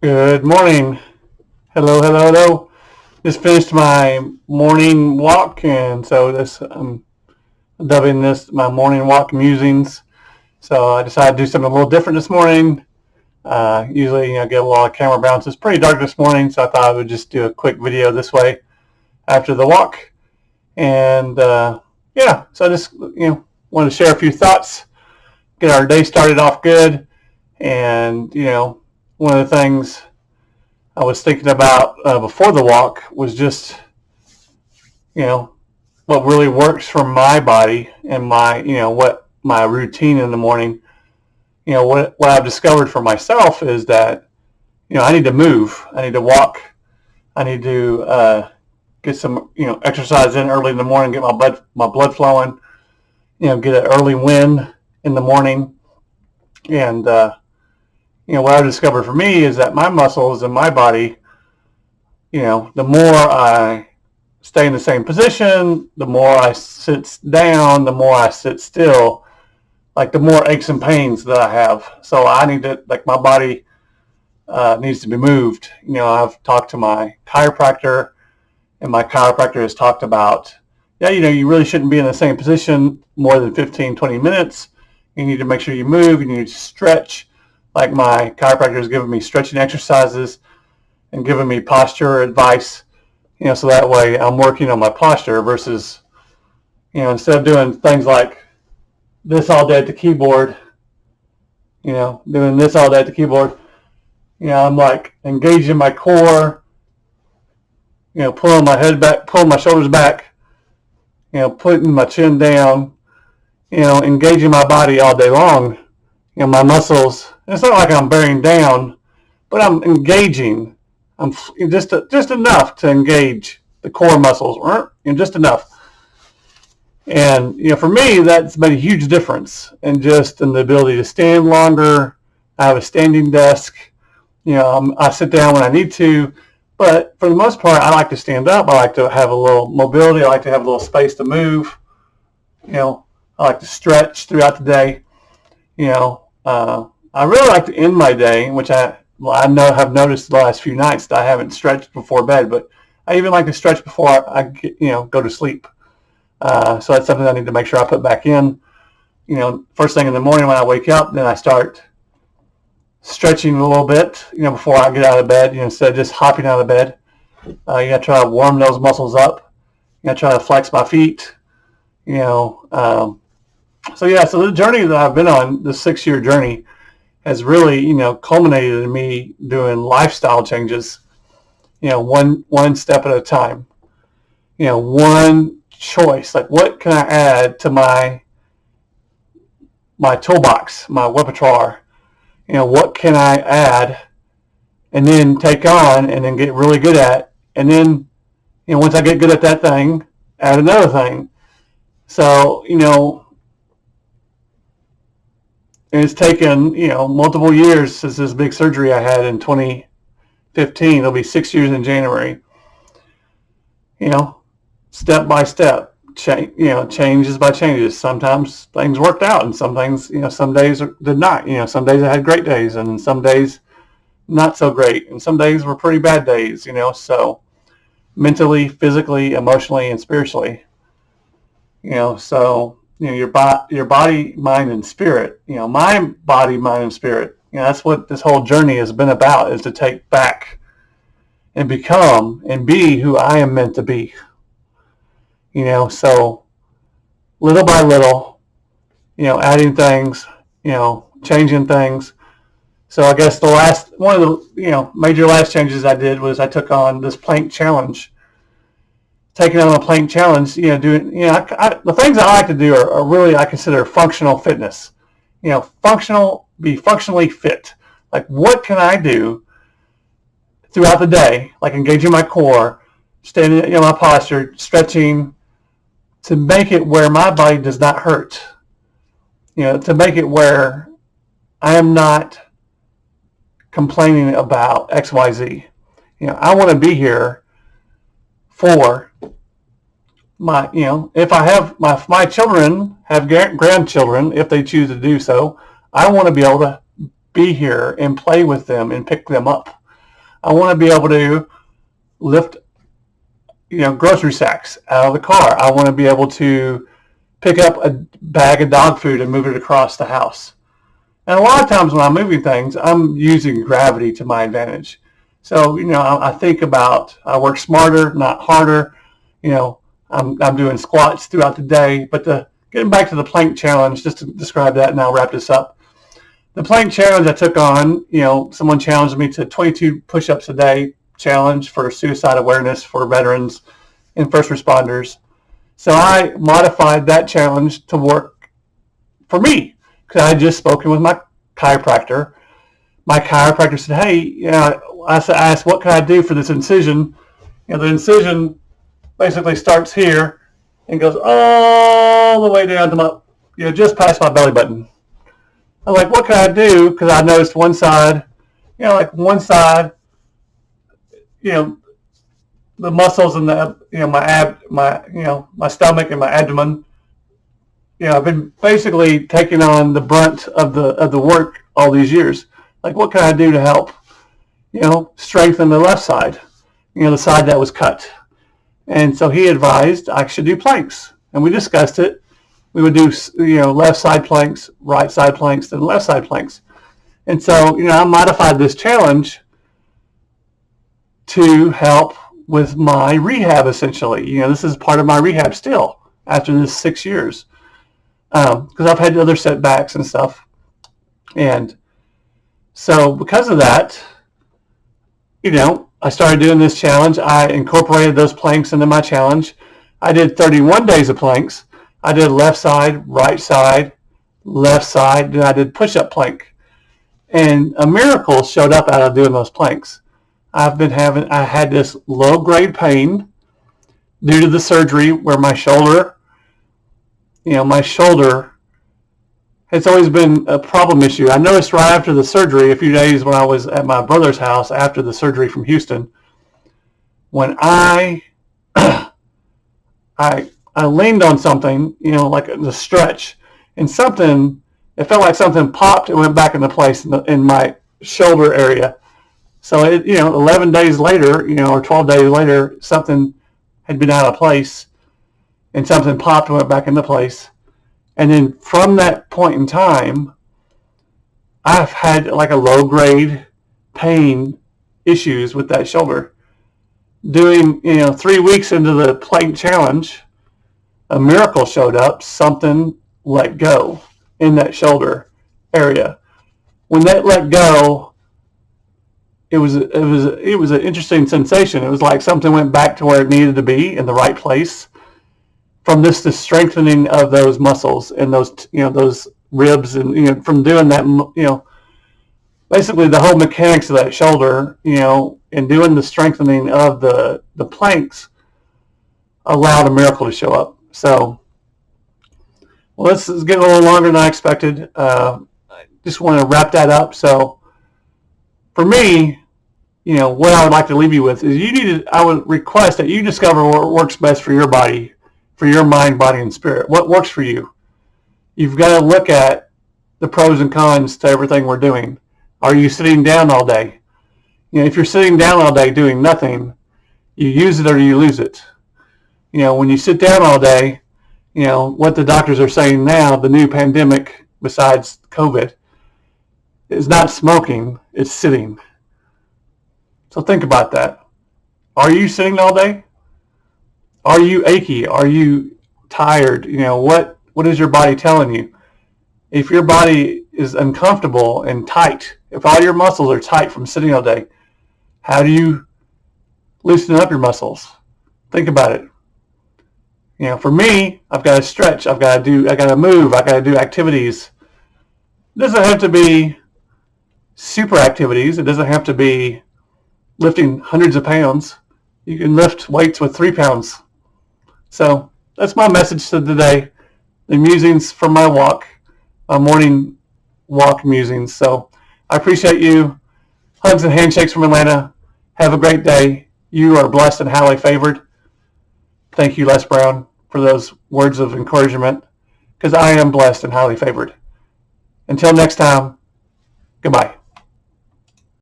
Good morning. Hello, hello, hello. Just finished my morning walk, and so I'm dubbing this my morning walk musings. So I decided to do something a little different this morning. Usually, I get a lot of camera bounce. It's pretty dark this morning, so I thought I would just do a quick video this way after the walk. And yeah, so I just wanted to share a few thoughts, get our day started off good, and one of the things I was thinking about before the walk was just, what really works for my body and what my routine in the morning. What I've discovered for myself is that, I need to move. I need to walk. I need to get some, exercise in early in the morning, get my blood flowing, get an early win in the morning. And, what I've discovered for me is that my muscles and my body, the more I stay in the same position, the more I sit down, the more I sit still, like the more aches and pains that I have. So I need to, my body needs to be moved. I've talked to my chiropractor, and my chiropractor has talked about, you really shouldn't be in the same position more than 15, 20 minutes. You need to make sure you move. You need to stretch. Like my chiropractor has given me stretching exercises and giving me posture advice, so that way I'm working on my posture versus, instead of doing things like this all day at the keyboard, doing this all day at the keyboard, I'm like engaging my core, pulling my head back, pulling my shoulders back, putting my chin down, engaging my body all day long, my muscles. It's not like I'm bearing down, but I'm engaging. I'm just enough to engage the core muscles, just enough. And for me, that's made a huge difference in the ability to stand longer. I have a standing desk. I sit down when I need to, but for the most part, I like to stand up. I like to have a little mobility. I like to have a little space to move. I like to stretch throughout the day. I really like to end my day, which I have noticed the last few nights that I haven't stretched before bed, but I even like to stretch before I go to sleep. So that's something I need to make sure I put back in. First thing in the morning when I wake up, then I start stretching a little bit, before I get out of bed, instead of just hopping out of bed. You got to try to warm those muscles up. You got to try to flex my feet, So the journey that I've been on, the 6-year journey, has really, culminated in me doing lifestyle changes, one step at a time, one choice. Like, what can I add to my toolbox, my repertoire? What can I add and then take on and then get really good at? And then, once I get good at that thing, add another thing. So, and it's taken, multiple years since this big surgery I had in 2015. It'll be 6 years in January. Step by step, changes by changes. Sometimes things worked out, and some things, some days did not. Some days I had great days, and some days not so great, and some days were pretty bad days. So mentally, physically, emotionally, and spiritually. Your body, mind, and spirit. My body, mind, and spirit. That's what this whole journey has been about, is to take back and become and be who I am meant to be. So little by little, adding things, changing things. So I guess one of the, major last changes I did was I took on this plank challenge. Taking on a plank challenge, doing, the things I like to do are really, I consider functional fitness. Be functionally fit. Like, what can I do throughout the day, like engaging my core, standing, my posture, stretching, to make it where my body does not hurt. To make it where I am not complaining about X, Y, Z. I want to be here for my, if I have my children have grandchildren, if they choose to do so, I want to be able to be here and play with them and pick them up. I want to be able to lift, grocery sacks out of the car. I want to be able to pick up a bag of dog food and move it across the house. And a lot of times when I'm moving things, I'm using gravity to my advantage. So, I think about, I work smarter, not harder. I'm doing squats throughout the day. But getting back to the plank challenge, just to describe that, and I'll wrap this up. The plank challenge I took on, someone challenged me to 22 push-ups a day challenge for suicide awareness for veterans and first responders. So I modified that challenge to work for me, because I had just spoken with my chiropractor. My chiropractor said, hey, I asked, what can I do for this incision? The incision basically starts here and goes all the way down to my, just past my belly button. I'm like, what can I do? Because I noticed one side, the muscles in the, my stomach and my abdomen, I've been basically taking on the brunt of the work all these years. Like, what can I do to help, strengthen the left side, the side that was cut? And so he advised I should do planks, and we discussed it. We would do, left side planks, right side planks, then left side planks. And so, I modified this challenge to help with my rehab, essentially. This is part of my rehab still after this 6 years. Because I've had other setbacks and stuff. And so because of that, I started doing this challenge. I incorporated those planks into my challenge. I did 31 days of planks. I did left side, right side, left side, then I did push-up plank. And a miracle showed up out of doing those planks. I had this low-grade pain due to the surgery where my shoulder has always been a problem issue. I noticed right after the surgery, a few days when I was at my brother's house after the surgery from Houston, when I leaned on something, like the stretch, and it felt like something popped and went back into place in my shoulder area. So, 11 days later, or 12 days later, something had been out of place and something popped and went back into place. And then from that point in time, I've had like a low-grade pain issues with that shoulder. Doing, 3 weeks into the plank challenge, a miracle showed up. Something let go in that shoulder area. When that let go, it was an interesting sensation. It was like something went back to where it needed to be in the right place. From the strengthening of those muscles and those ribs, and from doing that, basically the whole mechanics of that shoulder, and doing the strengthening of the planks allowed a miracle to show up. So, well, this is getting a little longer than I expected. I just want to wrap that up. So, for me, what I would like to leave you with is I would request that you discover what works best for your body, for your mind, body, and spirit. What works for you? You've got to look at the pros and cons to everything we're doing. Are you sitting down all day? If you're sitting down all day doing nothing, you use it or you lose it. When you sit down all day, what the doctors are saying now, the new pandemic besides COVID, is not smoking, it's sitting. So think about that. Are you sitting all day? Are you achy? Are you tired? What is your body telling you? If your body is uncomfortable and tight, if all your muscles are tight from sitting all day, how do you loosen up your muscles? Think about it. For me, I've got to stretch. I got to move. I got to do activities. It doesn't have to be super activities. It doesn't have to be lifting hundreds of pounds. You can lift weights with 3 pounds. So that's my message to today. The musings from my walk, my morning walk musings. So I appreciate you. Hugs and handshakes from Atlanta. Have a great day. You are blessed and highly favored. Thank you, Les Brown, for those words of encouragement, because I am blessed and highly favored. Until next time, goodbye.